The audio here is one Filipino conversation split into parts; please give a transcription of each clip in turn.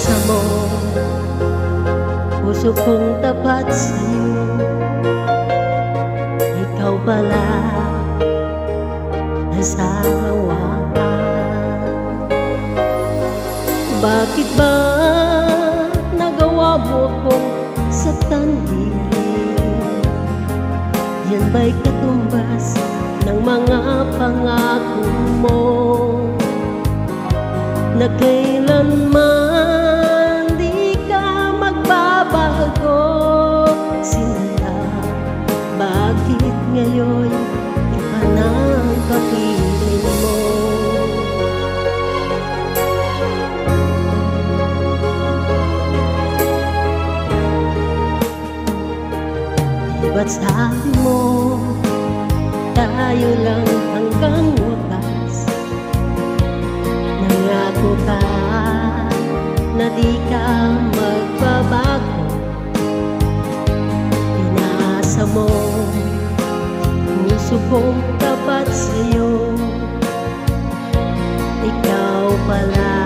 Pinasa mo puso kong tapat sa'yo. Ikaw pala nasawa ka. Bakit ba nagawa mo kong saktan dilim? Yan ba'y katumbas ng mga pangako mo na kailanman di ka magbabago? Sinta, bakit ngayon iba na ang kapiling mo? Ba't sabi mo tayo lang hanggang wakas? Nangako ka na di ka magbabago. Pinasa mo puso kong tapat sa'yo. Ikaw pala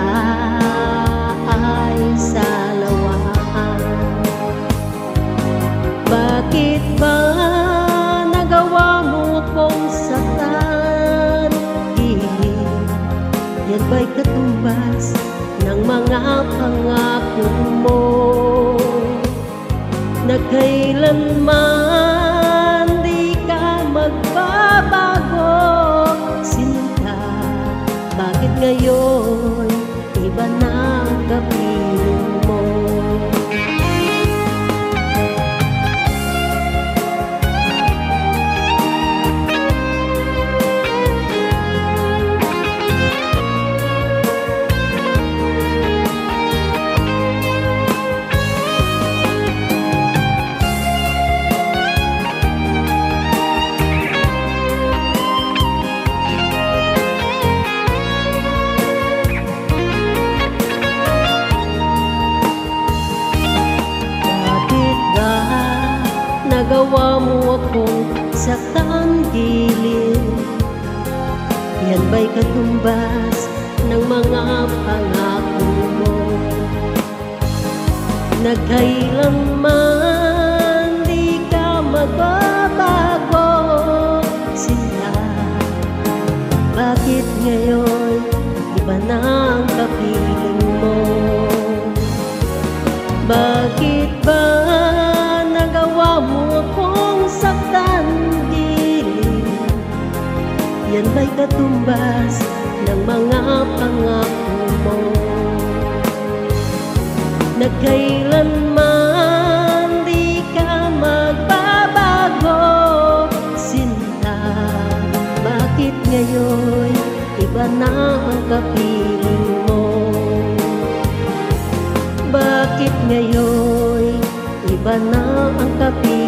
ay salawaan. Bakit ba nagawa mo kong saktan? Yan ba'y katumbas ng mga pangako mo na kailanman di ka magbabago? Sinta, bakit ngayon iba na ang kapiling mo? Nagawa mo akong saktan gilid. Yan ba'y katumbas ng mga pangako mo na kailanman di ka magbabago? Sila, bakit ngayon iba na ang kapiling mo? Bakit ba nagawa mo akong saktan dilim? Yan ba'y katumbas ng mga pangako mo na kailanman di ka magbabago? Sinta, bakit ngayon iba na ang kapiling mo? Bakit ngayon iba na ang kapiling